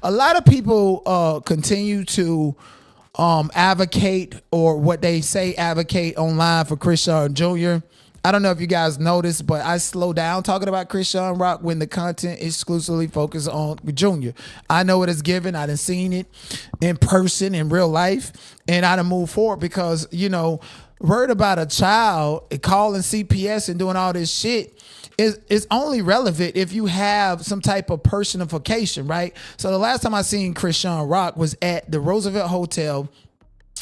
A lot of people continue to advocate, or what they say advocate online, for Chrisean Jr. I don't know if you guys noticed, but I slow down talking about Chrisean Rock when the content is exclusively focused on Junior. I know it is given. I done seen it in person, in real life, and I done move forward because, worried about a child calling CPS and doing all this shit is only relevant if you have some type of personification, right? So the last time I seen Chrisean Rock was at the Roosevelt Hotel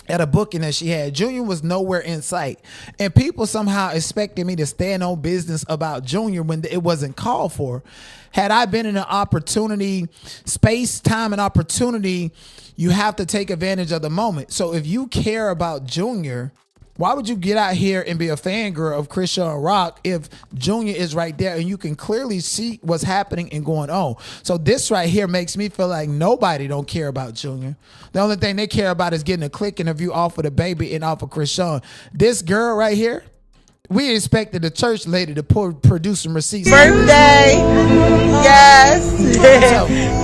at a booking that she had. Junior was nowhere in sight, and people somehow expected me to stand on business about Junior when it wasn't called for. Had I been in an opportunity, space, time, and opportunity, you have to take advantage of the moment. So if you care about Junior, why would you get out here and be a fangirl of Chrisean Rock if Junior is right there and you can clearly see what's happening and going on? So this right here makes me feel like nobody don't care about Junior. The only thing they care about is getting a click interview off of the baby and off of Chrisean. This girl right here, we expected the church lady to produce some receipts. Birthday. Yes.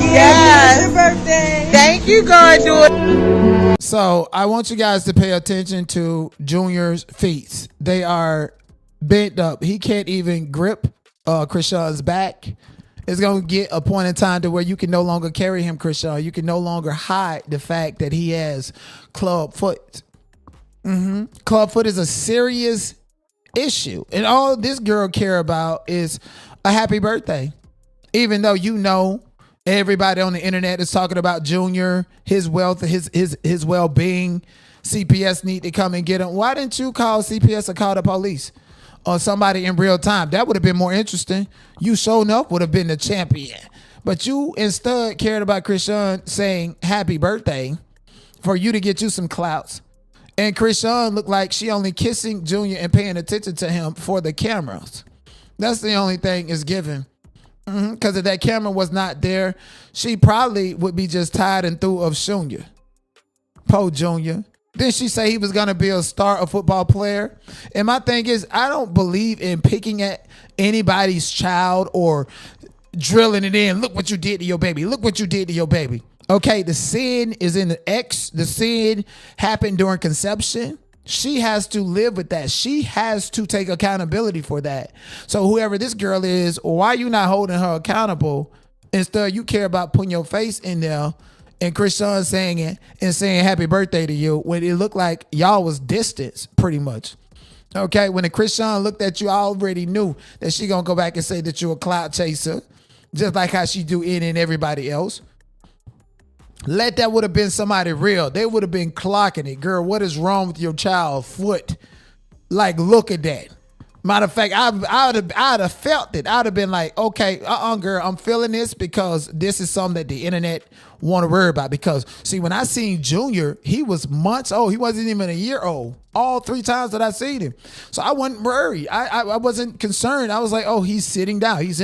Yes. Your birthday. Thank you, God. Do it. So I want you guys to pay attention to Junior's feet. They are bent up. He can't even grip Chrisean's back. It's going to get a point in time to where you can no longer carry him, Chrisean. You can no longer hide the fact that he has clubfoot. Clubfoot is a serious issue. And all this girl care about is a happy birthday. Even though everybody on the internet is talking about Junior, his wealth, his well-being. CPS need to come and get him. Why didn't you call CPS or call the police or somebody in real time? That would have been more interesting. You showing up would have been the champion. But you instead cared about Chrisean saying happy birthday for you to get you some clouts. And Chrisean looked like she only kissing Junior and paying attention to him for the cameras. That's the only thing is given. Because if that camera was not there, she probably would be just tired and through of Junior. Poe Junior. Then she say he was going to be a star, a football player. And my thing is, I don't believe in picking at anybody's child or drilling it in. Look what you did to your baby. Look what you did to your baby. Okay, the sin is in the X. The sin happened during conception. She has to live with that. She has to take accountability for that. So whoever this girl is, why are you not holding her accountable? Instead, you care about putting your face in there and Chrisean saying it and saying happy birthday to you when it looked like y'all was distance pretty much. Okay, when the Chrisean looked at you, I already knew that she gonna go back and say that you a clout chaser, just like how she do it and everybody else. That would have been somebody real. They would have been clocking it. Girl, what is wrong with your child's foot? Like, look at that. Matter of fact, I'd have felt it. I'd have been like, okay, girl, I'm feeling this because this is something that the internet want to worry about. Because, see, when I seen Junior, he was months old. He wasn't even a year old. All 3 times that I seen him. So I wasn't worried. I wasn't concerned. I was like, oh, he's sitting down. He's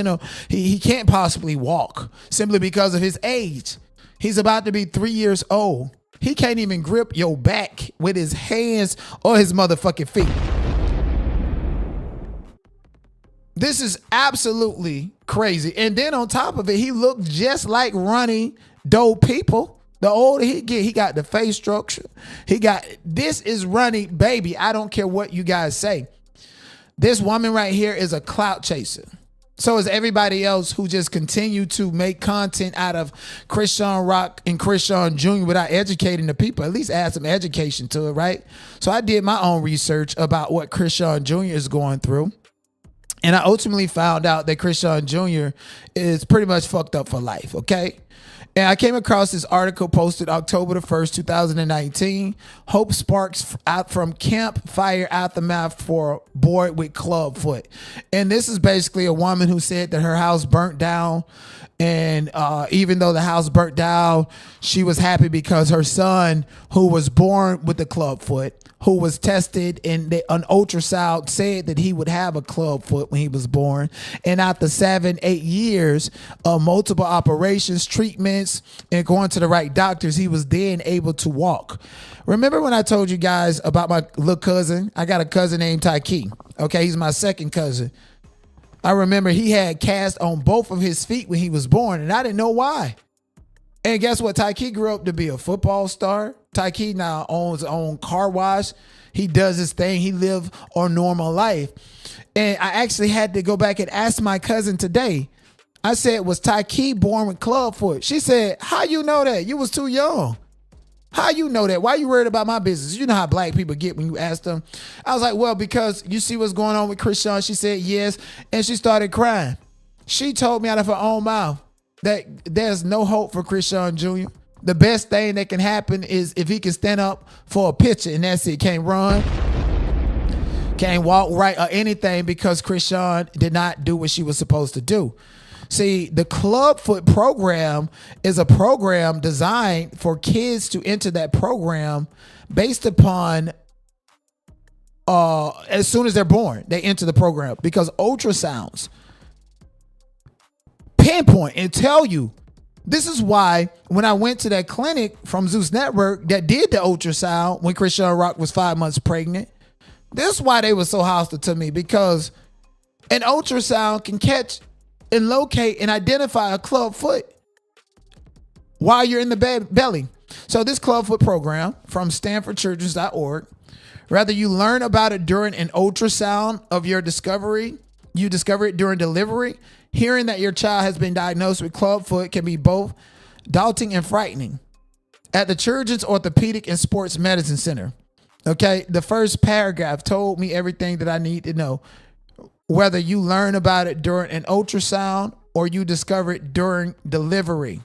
he can't possibly walk simply because of his age. He's about to be 3 years old. He can't even grip your back with his hands or his motherfucking feet. This is absolutely crazy. And then on top of it, he looked just like Ronnie Doe people. The older he get, he got the face structure. This is Ronnie baby. I don't care what you guys say. This woman right here is a clout chaser. So is everybody else who just continue to make content out of Chrisean Rock and Chrisean Jr. without educating the people. At least add some education to it, right? So I did my own research about what Chrisean Jr. is going through. And I ultimately found out that Chrisean Jr. is pretty much fucked up for life, okay? And I came across this article posted October the 1st, 2019. Hope sparks out from campfire aftermath for boy with clubfoot. And this is basically a woman who said that her house burnt down. And even though the house burnt down, she was happy because her son, who was born with the clubfoot, who was tested and an ultrasound said that he would have a clubfoot when he was born. And after 7-8 years of multiple operations, treatments, and going to the right doctors, he was then able to walk. Remember when I told you guys about my little cousin? I got a cousin named Tyke. Okay, he's my second cousin. I remember he had cast on both of his feet when he was born, and I didn't know why. And guess what? Tyke grew up to be a football star. Tyke now owns his own car wash. He does his thing. He lives a normal life. And I actually had to go back and ask my cousin today. I said, was Tyke born with Clubfoot? She said, how you know that? You was too young. How you know that? Why you worried about my business? You know how black people get when you ask them. I was like, well, because you see what's going on with Chrisean. She said, yes. And she started crying. She told me out of her own mouth that there's no hope for Chrisean Jr. The best thing that can happen is if he can stand up for a picture, and that's it. Can't run, can't walk right or anything because Chrisean did not do what she was supposed to do. See, the Clubfoot program is a program designed for kids to enter that program based upon as soon as they're born, they enter the program because ultrasounds pinpoint and tell you. This is why when I went to that clinic from Zeus Network that did the ultrasound when Chrisean Rock was 5 months pregnant, this is why they were so hostile to me, because an ultrasound can catch and locate and identify a clubfoot while you're in the belly. So this Clubfoot program from StanfordChildren's.org, whether you learn about it during an ultrasound of your discovery, you discover it during delivery, hearing that your child has been diagnosed with clubfoot can be both daunting and frightening. At the Children's Orthopedic and Sports Medicine Center, okay, the first paragraph told me everything that I need to know. Whether you learn about it during an ultrasound or you discover it during delivery,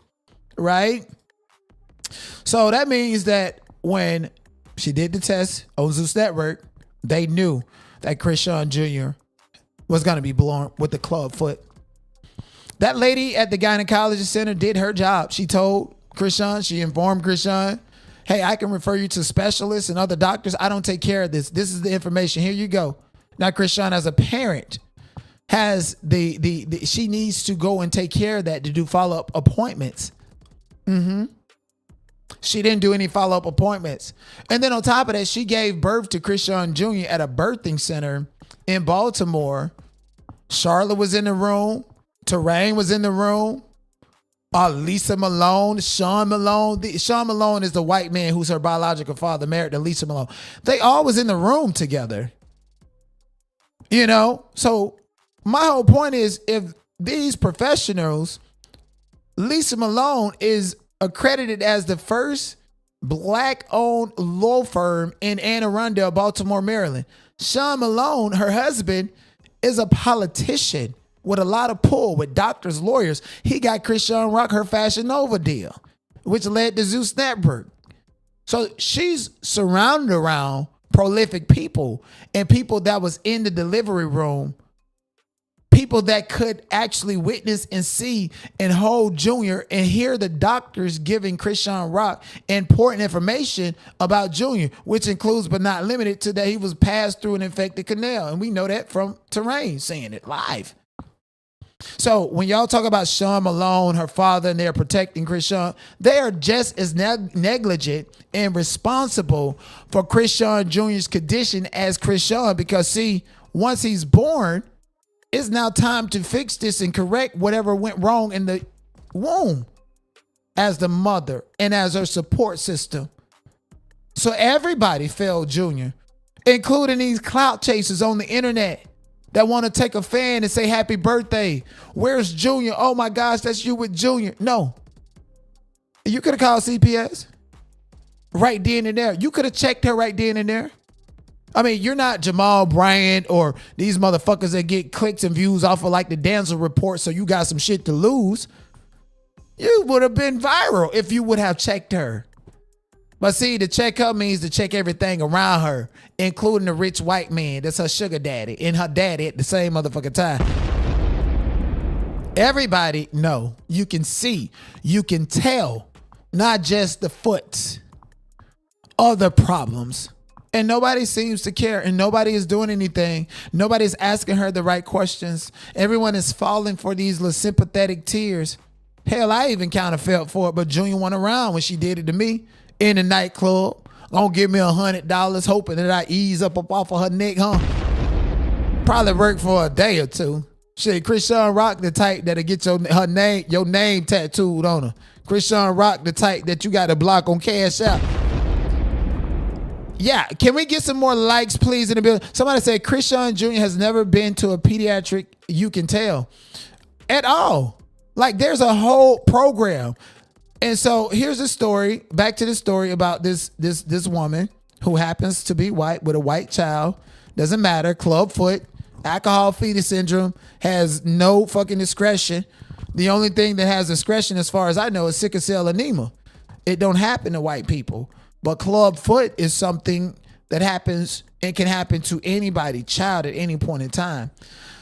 right? So that means that when she did the test on Zeus Network, they knew that Chrisean Jr. was going to be born with the clubfoot. That lady at the gynecology center did her job. She told Chrisean, she informed Chrisean, hey, I can refer you to specialists and other doctors. I don't take care of this. This is the information. Here you go. Now, Chrisean, as a parent, has she needs to go and take care of that to do follow-up appointments. She didn't do any follow-up appointments. And then on top of that, she gave birth to Chrisean Jr. at a birthing center in Baltimore. Charlotte was in the room. Terrain was in the room. Lisa Malone, Sean Malone. Sean Malone is the white man who's her biological father, married to Lisa Malone. They all was in the room together. You know, so my whole point is, if these professionals, Lisa Malone is accredited as the first black-owned law firm in Anne Arundel, Baltimore, Maryland. Sean Malone, her husband, is a politician with a lot of pull with doctors, lawyers. He got Chrisean Rock her Fashion Nova deal, which led to Zeus Network. So she's surrounded around prolific people and people that was in the delivery room, people that could actually witness and see and hold Junior and hear the doctors giving Chrisean Rock important information about Junior, which includes but not limited to that he was passed through an infected canal. And we know that from Terrain saying it live. So when y'all talk about Sean Malone, her father, and they're protecting Chrisean, they are just as negligent and responsible for Chrisean Jr.'s condition as Chrisean, because see, once he's born, it's now time to fix this and correct whatever went wrong in the womb as the mother and as her support system. So everybody failed Junior, including these clout chasers on the internet that want to take a fan and say happy birthday. Where's Junior? Oh my gosh, that's you with Junior. No. You could have called CPS right then and there. You could have checked her right then and there. I mean, you're not Jamal Bryant or these motherfuckers that get clicks and views off of like the Danzel report, so you got some shit to lose. You would have been viral if you would have checked her. But see, to check her means to check everything around her, including the rich white man that's her sugar daddy and her daddy at the same motherfucking time. Everybody know, you can see, you can tell, not just the foot, other problems. And nobody seems to care, and nobody is doing anything. Nobody's asking her the right questions. Everyone is falling for these little sympathetic tears. Hell, I even kind of felt for it, but Junior went around when she did it to me in the nightclub. Gonna give me $100, hoping that I ease up off of her neck, huh? Probably worked for a day or two. Shit, Chrisean Rock the type that'll get your name tattooed on her. Chrisean Rock the type that you got to block on Cash App. Yeah, can we get some more likes, please, in the building? Somebody said Chrisean Jr. has never been to a pediatric, you can tell, at all. Like, there's a whole program. And so here's a story, back to the story about this woman who happens to be white with a white child. Doesn't matter, Clubfoot, alcohol fetus syndrome, has no fucking discretion. The only thing that has discretion, as far as I know, is sickle cell anemia. It don't happen to white people. But Clubfoot is something that happens and can happen to anybody, child, at any point in time.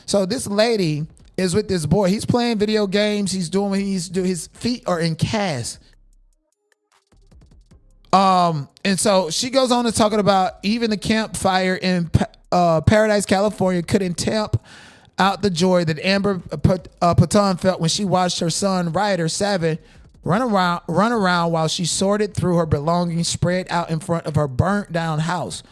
So this lady is with this boy. He's playing video games. He's doing what he's doing. His feet are in casts. And so she goes on to talking about even the campfire in Paradise, California couldn't tempt out the joy that Amber Patton felt when she watched her son Ryder 7 run around while she sorted through her belongings spread out in front of her burnt down house.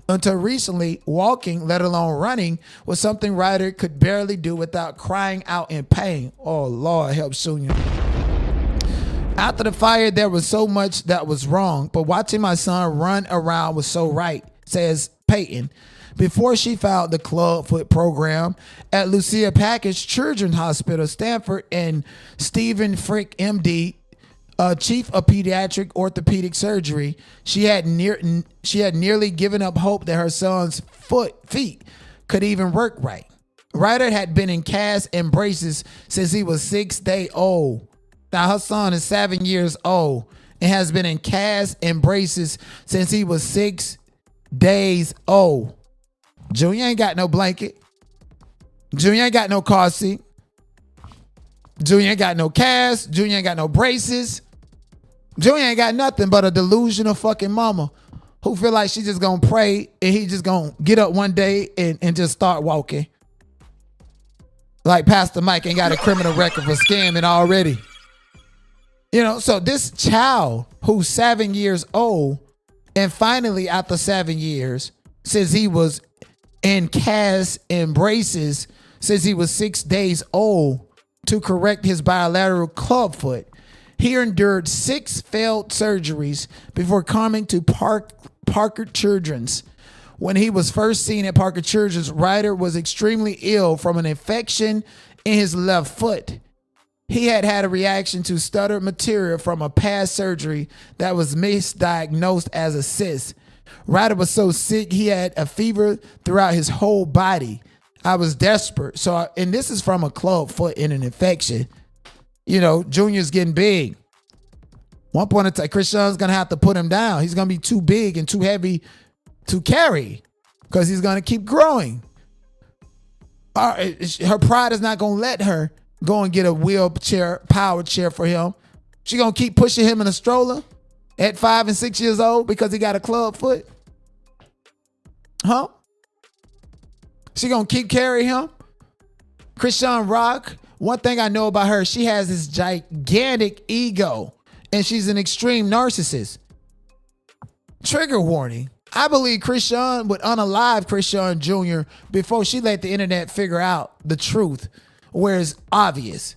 Until recently, walking, let alone running, was something Ryder could barely do without crying out in pain. Oh, Lord, help Jr. After the fire, there was so much that was wrong, but watching my son run around was so right, says Peyton. Before she found the Clubfoot program at Lucia Package Children's Hospital, Stanford, and Stephen Frick, MD, chief of pediatric orthopedic surgery, she had nearly given up hope that her son's feet could even work right. Ryder had been in casts and braces since he was 6 days old. Now her son is 7 years old and has been in casts and braces since he was 6 days old. Junior ain't got no blanket. Junior ain't got no car seat. Junior ain't got no cast. Junior ain't got no braces. Junior ain't got nothing but a delusional fucking mama who feel like she just gonna pray and he just gonna get up one day and just start walking. Like Pastor Mike ain't got a criminal record for scamming already. You know, so this child who's 7 years old and finally after 7 years, since he was in casts and braces since he was 6 days old to correct his bilateral clubfoot, he endured 6 failed surgeries before coming to Parker Children's. When he was first seen at Parker Children's, Ryder was extremely ill from an infection in his left foot. He had a reaction to stuttered material from a past surgery that was misdiagnosed as a cyst. Ryder was so sick he had a fever throughout his whole body. I was desperate. And this is from a clubfoot in an infection. You know, Junior's getting big. One point in time, Chrisean's going to have to put him down. He's going to be too big and too heavy to carry because he's going to keep growing. Her pride is not going to let her go and get a wheelchair, power chair for him. She's going to keep pushing him in a stroller at 5 and 6 years old because he got a club foot. Huh? She going to keep carrying him. Chrisean Rock, one thing I know about her, she has this gigantic ego and she's an extreme narcissist. Trigger warning. I believe Chrisean would unalive Chrisean Jr. before she let the internet figure out the truth where it's obvious.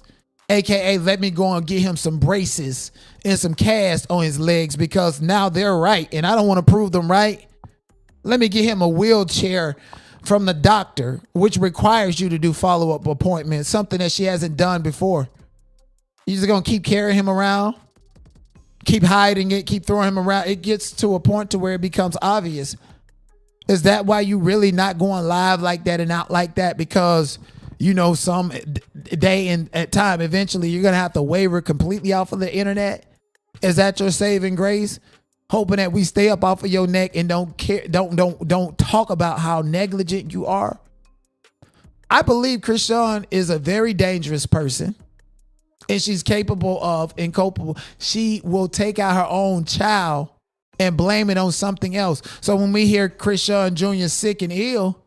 AKA, let me go and get him some braces and some cast on his legs because now they're right and I don't want to prove them right. Let me get him a wheelchair from the doctor, which requires you to do follow-up appointments, something that she hasn't done before. You just gonna keep carrying him around, keep hiding it, keep throwing him around. It gets to a point to where it becomes obvious. Is that why you really not going live like that and out like that? Because you know some day and at time, eventually you're gonna have to waver completely off of the internet. Is that your saving grace? Hoping that we stay up off of your neck and don't care, don't talk about how negligent you are. I believe Chrisean is a very dangerous person and she's capable of and culpable. She will take out her own child and blame it on something else. So when we hear Chrisean Jr. sick and ill,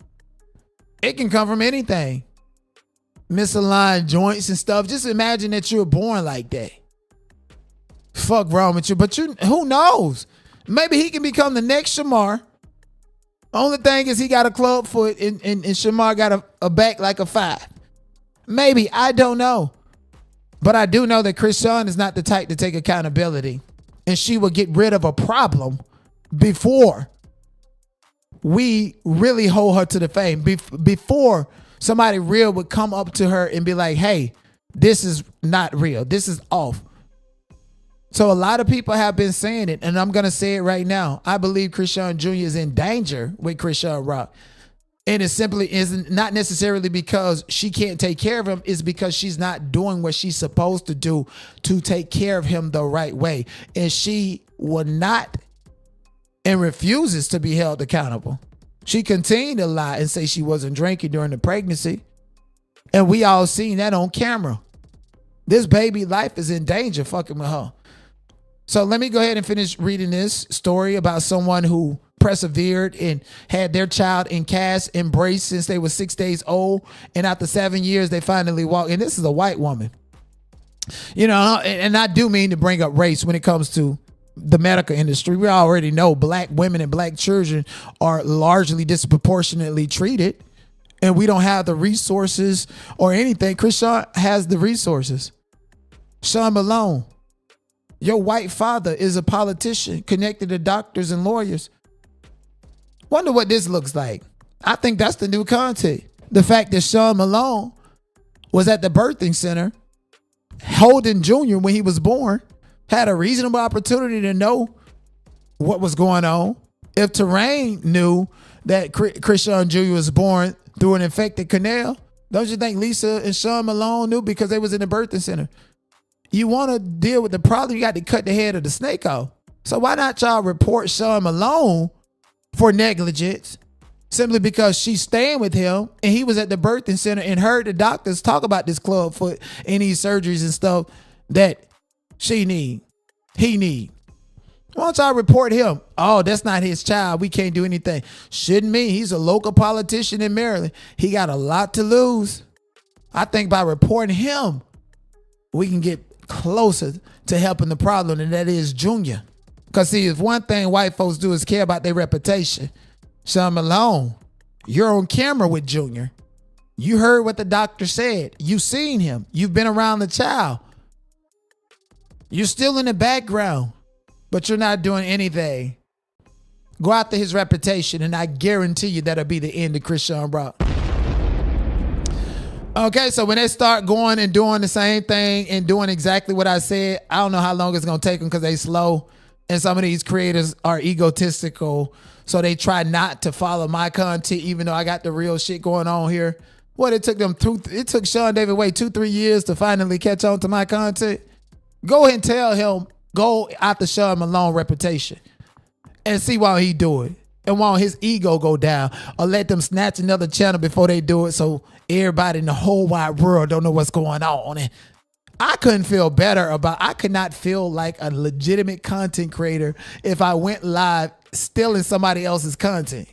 it can come from anything. Misaligned joints and stuff. Just imagine that you were born like that. Fuck wrong with you. But who knows? Maybe he can become the next Shamar. Only thing is he got a club foot and Shamar got a back like a 5. Maybe, I don't know. But I do know that Chrisean is not the type to take accountability. And she will get rid of a problem before we really hold her to the fame. Before somebody real would come up to her and be like, hey, this is not real. This is off. So a lot of people have been saying it, and I'm going to say it right now. I believe Chrisean Jr. is in danger with Chrisean Rock. And it simply isn't, not necessarily because she can't take care of him. It's because she's not doing what she's supposed to do to take care of him the right way. And she will not and refuses to be held accountable. She continued to lie and say she wasn't drinking during the pregnancy. And we all seen that on camera. This baby life is in danger fucking with her. So let me go ahead and finish reading this story about someone who persevered and had their child in cast embrace since they were 6 days old. And after 7 years, they finally walked. And this is a white woman. You know, and I do mean to bring up race when it comes to the medical industry. We already know black women and black children are largely disproportionately treated. And we don't have the resources or anything. Chrisean has the resources. Sean Malone, your white father is a politician connected to doctors and lawyers. Wonder what this looks like. I think that's the new content. The fact that Sean Malone was at the birthing center holding Junior when he was born, had a reasonable opportunity to know what was going on. If Terrain knew that Chrisean Jr. was born through an infected canal, don't you think Lisa and Sean Malone knew because they was in the birthing center? You want to deal with the problem, you got to cut the head of the snake off. So why not y'all report Sean Malone for negligence simply because she's staying with him and he was at the birthing center and heard the doctors talk about this Clubfoot and these surgeries and stuff that he need. Why don't y'all report him? Oh, that's not his child. We can't do anything. Shouldn't me. He's a local politician in Maryland. He got a lot to lose. I think by reporting him, we can get closer to helping the problem, and that is Junior. Because see, if one thing white folks do is care about their reputation. Sean Malone, you're on camera with Junior. You heard what the doctor said. You seen him. You've been around the child. You're still in the background, but you're not doing anything. Go after his reputation, and I guarantee you that'll be the end of Chrisean Rock. Okay, so when they start going and doing the same thing and doing exactly what I said, I don't know how long it's going to take them because they slow. And some of these creators are egotistical, so they try not to follow my content, even though I got the real shit going on here. What, it took them it took Sean David Wade 2-3 years to finally catch on to my content. Go ahead and tell him, go after Sean Malone reputation and see why he do it. And why his ego go down, or let them snatch another channel before they do it so everybody in the whole wide world don't know what's going on. And I couldn't feel better I could not feel like a legitimate content creator if I went live stealing somebody else's content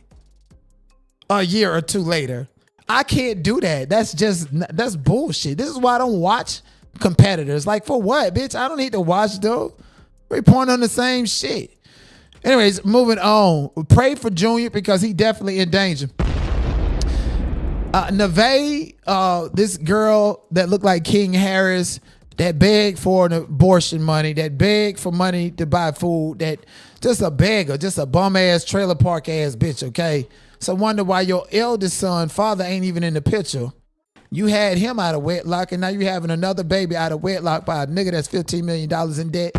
a year or two later. I can't do that. That's bullshit. This is why I don't watch competitors. Like, for what, bitch? I don't need to watch them. We point on the same shit. Anyways, moving on. Pray for Junior because he definitely in danger. Neve, this girl that looked like King Harris, that begged for an abortion money, that begged for money to buy food, that just a beggar, just a bum ass trailer park ass bitch, okay? So wonder why your eldest son, father ain't even in the picture. You had him out of wedlock, and now you having another baby out of wedlock by a nigga that's $15 million in debt.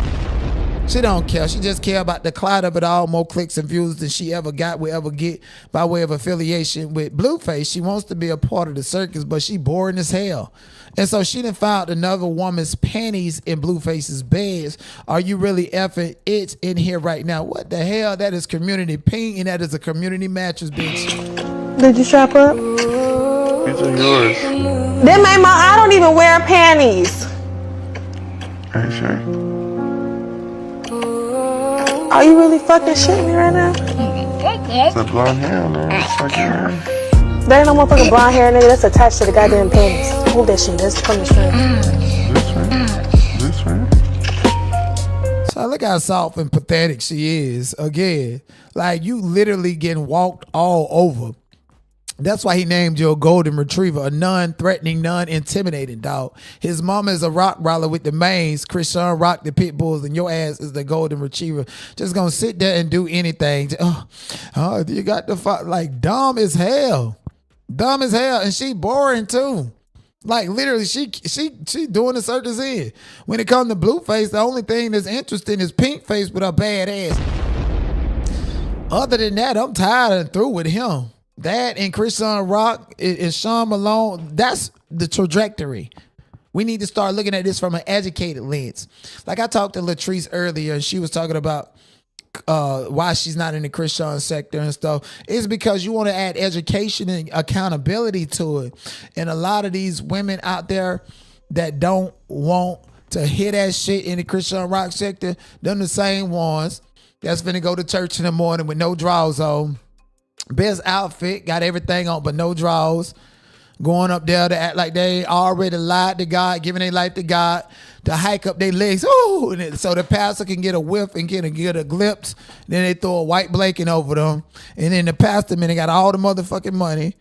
She don't care. She just care about the clout of it all, more clicks and views than she ever will ever get by way of affiliation with BLUEFACE. She wants to be a part of the circus, but she boring as hell. And so she done found another woman's panties in BLUEFACE's beds. Are you really effing it in here right now? What the hell? That is community pink, and that is a community mattress, bitch. Did you strap up? These are yours. Them ain't I don't even wear panties. Are you sure? Are you really fucking shitting me right now? It's a blonde hair, man. It's fucking hair. There ain't no motherfucking blonde hair, nigga. That's attached to the goddamn panties. Hold that shit. That's from the string. This way. So look how soft and pathetic she is. Again, like, you literally getting walked all over. That's why he named you a golden retriever, a non-threatening, non-intimidating dog. His mama is a rock brawler with the mains, Chrisean Rock, the pit bulls, and your ass is the golden retriever. Just gonna sit there and do anything. Oh, you got the fuck, like, dumb as hell. Dumb as hell. And she boring too. Like, literally, she doing the circus in. When it comes to BLUEFACE, the only thing that's interesting is Pinkface with her bad ass. Other than that, I'm tired and through with him. That and Chrisean Rock is Sean Malone. That's the trajectory. We need to start looking at this from an educated lens. Like I talked to Latrice earlier, and she was talking about why she's not in the Chrisean sector and stuff. It's because you want to add education and accountability to it. And a lot of these women out there that don't want to hear that shit in the Chrisean Rock sector, them the same ones that's finna go to church in the morning with no drawers on. Best outfit, got everything on but no drawers. Going up there to act like they already lied to God, giving their life to God, to hike up their legs. Ooh, so the pastor can get a whiff and get a glimpse. Then they throw a white blanket over them. And then the pastor, man, they got all the motherfucking money.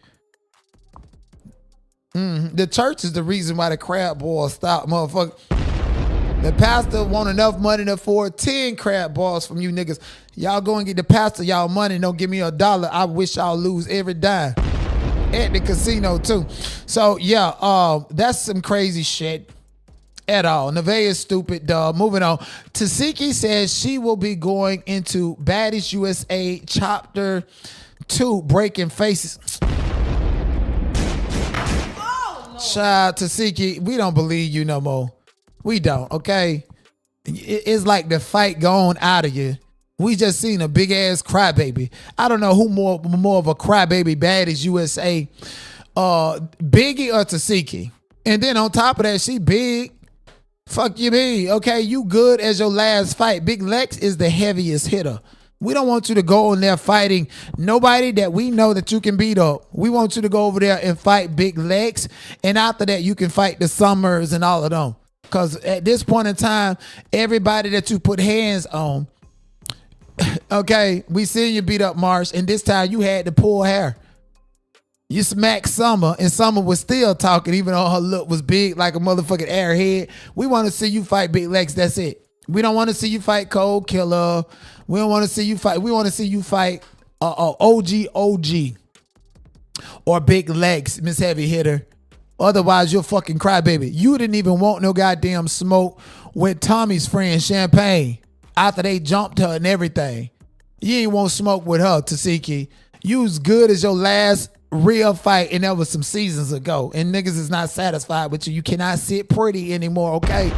The church is the reason why the crab boils stop, motherfucker. The pastor want enough money to afford 10 crab balls from you niggas. Y'all go and get the pastor y'all money and don't give me $1. I wish y'all lose every dime. At the casino too. So yeah, that's some crazy shit at all. Nevaeh is stupid, dog. Moving on. Tasiki says she will be going into Baddies USA Chapter 2 Breaking Faces. Oh, no. Child, Tasiki, we don't believe you no more. We don't, okay? It's like the fight gone out of you. We just seen a big ass crybaby. I don't know who more of a crybaby, Baddies USA, Biggie or Tasiki. And then on top of that, she big. Fuck you mean, okay? You good as your last fight. Big Lex is the heaviest hitter. We don't want you to go in there fighting nobody that we know that you can beat up. We want you to go over there and fight Big Lex. And after that, you can fight the Summers and all of them. Because at this point in time, everybody that you put hands on, okay, we seen you beat up Marsh, and this time you had to pull hair. You smacked Summer, and Summer was still talking, even though her look was big like a motherfucking airhead. We want to see you fight Big Lex. That's it. We don't want to see you fight Cold Killer. We don't want to see you fight. We want to see you fight OG or Big Lex, Miss Heavy Hitter. Otherwise, you're fucking crybaby. You didn't even want no goddamn smoke with Tommy's friend Champagne after they jumped her and everything. You ain't want smoke with her, Tasiki. You was good as your last real fight, and that was some seasons ago. And niggas is not satisfied with you. You cannot sit pretty anymore, okay?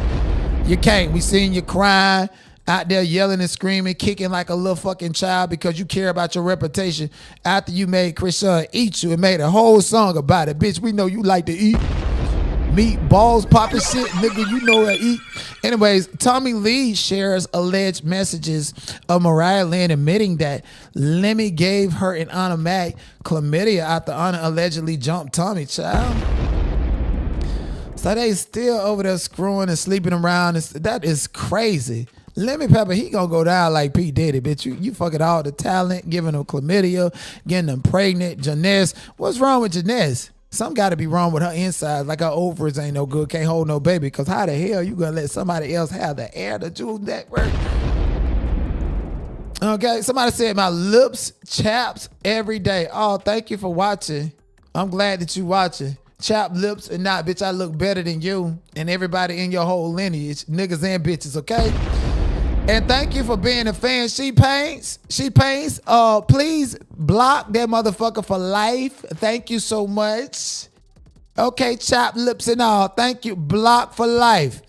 You can't. We seen you crying, out there yelling and screaming, kicking like a little fucking child because you care about your reputation after you made Chrisean eat you and made a whole song about it. Bitch, we know you like to eat. Meat, balls, popping shit, nigga, you know I eat. Anyways, Tommy Lee shares alleged messages of Mariah Lynn admitting that Lemmy gave her an automatic chlamydia after Anna allegedly jumped Tommy, child. So they still over there screwing and sleeping around. That is crazy. Lemmy Pepper, he gonna go down like P. Diddy, bitch. You fucking all the talent, giving them chlamydia, getting them pregnant. Janess, what's wrong with Janess? Something gotta be wrong with her insides, like her ovaries ain't no good, can't hold no baby, because how the hell you gonna let somebody else have the air to do that work? Okay, somebody said my lips chaps every day. Oh, thank you for watching. I'm glad that you watching. Chap lips and not, bitch, I look better than you and everybody in your whole lineage, niggas and bitches, okay? And thank you for being a fan. She paints. Please block that motherfucker for life. Thank you so much. Okay, chop lips and all. Thank you. Block for life.